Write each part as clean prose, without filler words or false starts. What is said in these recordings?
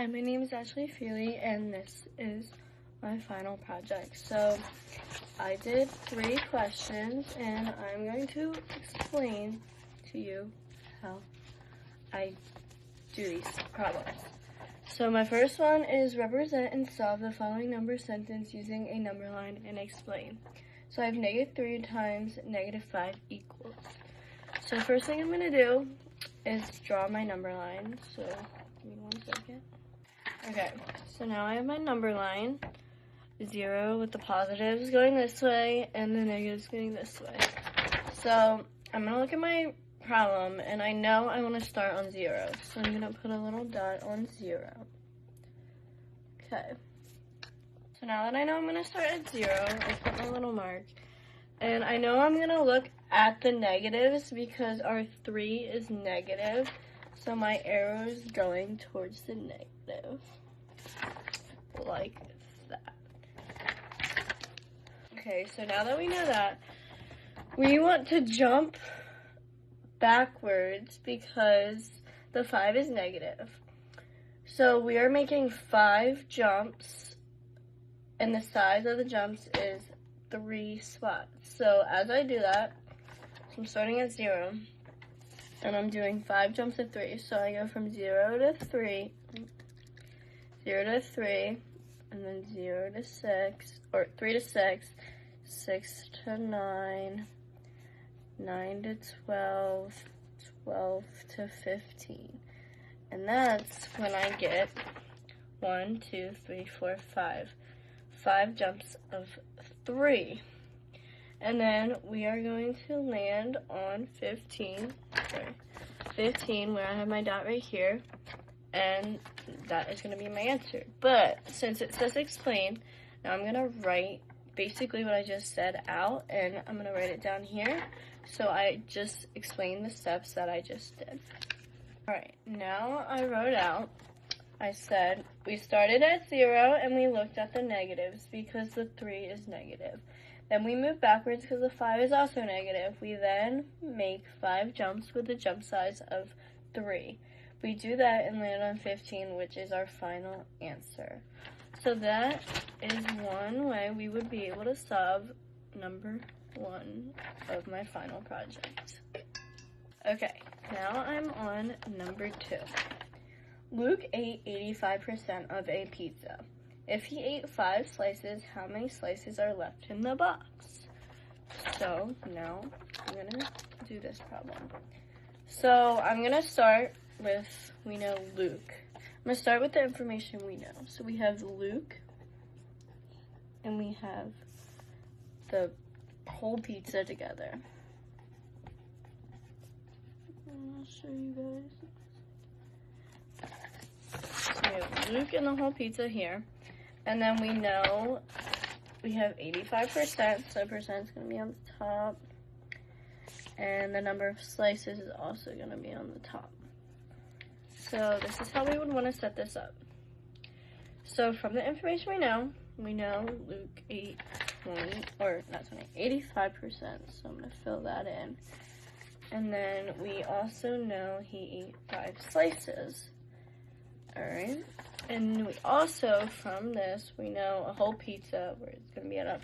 Hi, my name is Ashlee Feeley, and this is my final project. So I did 3 questions, and I'm going to explain to you how I do these problems. So my first one is represent and solve the following number sentence using a number line and explain. So I have -3 times -5 equals. So the first thing I'm going to do is draw my number line. So give me 1 second. Okay, so now I have my number line, 0 with the positives going this way and the negatives going this way. So I'm gonna look at my problem and I know I wanna start on 0. So I'm gonna put a little dot on 0. Okay, so now that I know I'm gonna start at 0, I put my little mark. And I know I'm gonna look at the negatives because our 3 is negative. So my arrow is going towards the negative, like that. Okay, so now that we know that, we want to jump backwards because the 5 is negative. So we are making 5 jumps, and the size of the jumps is 3 spots. So as I do that, I'm starting at 0. And I'm doing 5 jumps of 3. So I go from 0 to 3, 0 to 3, and then 0 to 6, or 3 to 6, 6 to 9, 9 to 12, 12 to 15. And that's when I get 1, 2, 3, 4, 5. 5 jumps of 3. And then we are going to land on 15, where I have my dot right here, and that is going to be my answer. But since it says explain, now I'm going to write basically what I just said out, and I'm going to write it down here. So I just explained the steps that I just did. Alright, now I wrote out, I said we started at 0 and we looked at the negatives because the 3 is negative. Then we move backwards because the 5 is also negative. We then make 5 jumps with a jump size of 3. We do that and land on 15, which is our final answer. So that is one way we would be able to solve number 1 of my final project. Okay, now I'm on number 2. Luke ate 85% of a pizza. If he ate 5 slices, how many slices are left in the box? So now I'm gonna do this problem. So I'm gonna start with, we know Luke. I'm gonna start with the information we know. So we have Luke, and we have the whole pizza together. I'll show you guys. So we have Luke and the whole pizza here. And then we know we have 85%, so percent is going to be on the top. And the number of slices is also going to be on the top. So this is how we would want to set this up. So from the information we know Luke ate 85%, so I'm going to fill that in. And then we also know he ate 5 slices. Alright. And we also, from this, we know a whole pizza, where it's going to be at up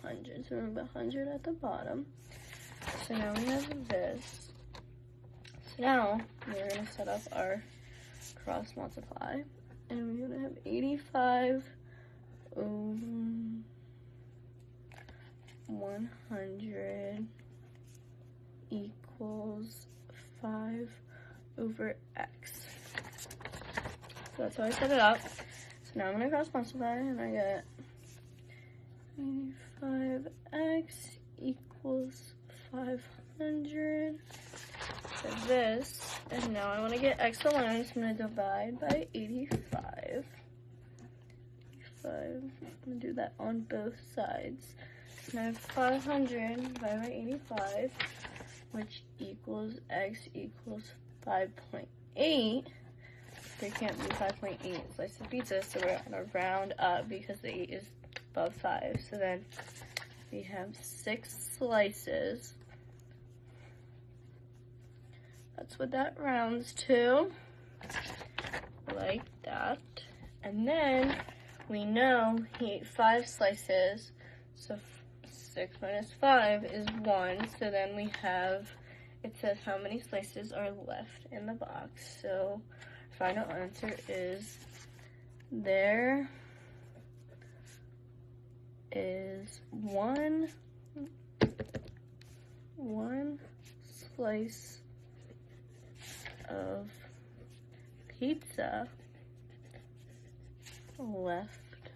100. So remember 100 at the bottom. So now we have this. So now we're going to set up our cross multiply. And we're going to have 85 over 100 equals 5 over x. So that's how I set it up. So now I'm going to cross multiply and I get 85x equals 500 for this. And now I want to get x alone, so I'm going to divide by 85. I'm going to do that on both sides. And I have 500 divided by 85, which equals x equals 5.8. They can't be 5.8 slices of pizza, so we're going to round up because the 8 is above 5. So then we have 6 slices. That's what that rounds to. like that. And then we know he ate 5 slices, so 6 minus 5 is 1. So then we have, it says how many slices are left in the box. So final answer is there is one slice of pizza left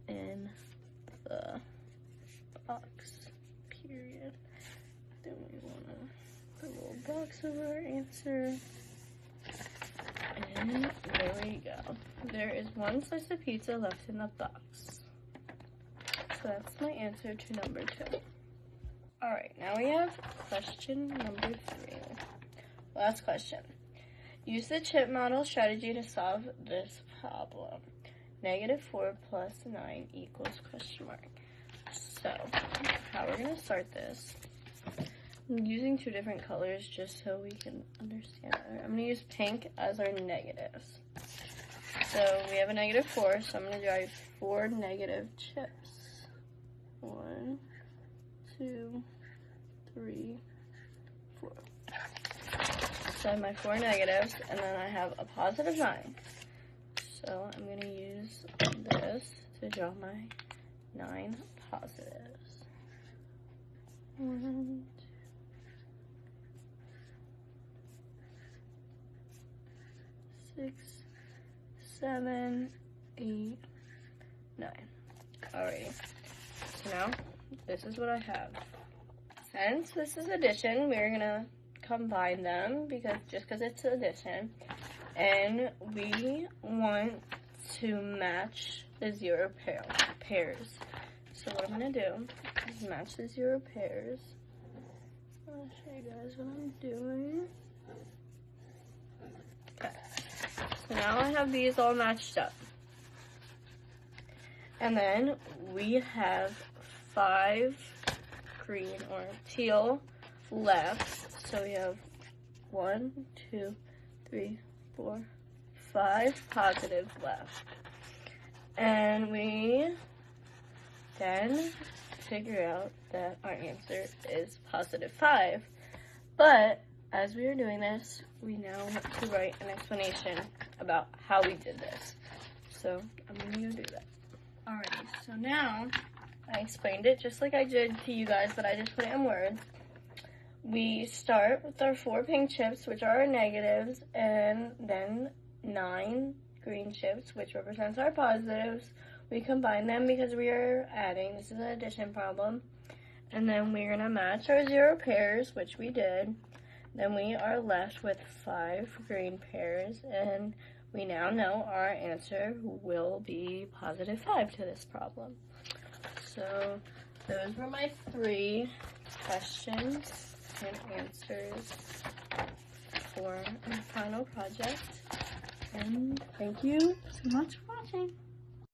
in the box, period. Then we want to put a little box over our answer. And there we go. There is 1 slice of pizza left in the box. So that's my answer to number 2. Alright, now we have question number 3. Last question. Use the chip model strategy to solve this problem. -4 plus 9 equals question mark. So, how we're going to start this, I'm using 2 different colors just so we can understand it. I'm going to use pink as our negatives. So we have a -4, so I'm going to write 4 negative chips. 1, 2, 3, 4. So I have my 4 negatives, and then I have a positive 9. So I'm going to use this to draw my 9 positives. 1, 2, 6, 7, 8, 9. Alrighty. So now, this is what I have. Since this is addition, we're gonna combine them because it's addition, and we want to match the 0 pairs. So what I'm gonna do is match the 0 pairs. I'll show you guys what I'm doing. Okay. So now I have these all matched up. And then we have 5 green or teal left. So we have 1, 2, 3, 4, 5 positives left. And we then figure out that our answer is +5. But as we are doing this, we now want to write an explanation about how we did this. So I'm going to do that. Alrighty, so now I explained it just like I did to you guys, but I just put it in words. We start with our 4 pink chips, which are our negatives, and then 9 green chips, which represents our positives. We combine them because we are adding. This is an addition problem. And then we're going to match our 0 pairs, which we did. Then we are left with 5 green pairs, and we now know our answer will be +5 to this problem. So those were my 3 questions and answers for my final project. And thank you so much for watching.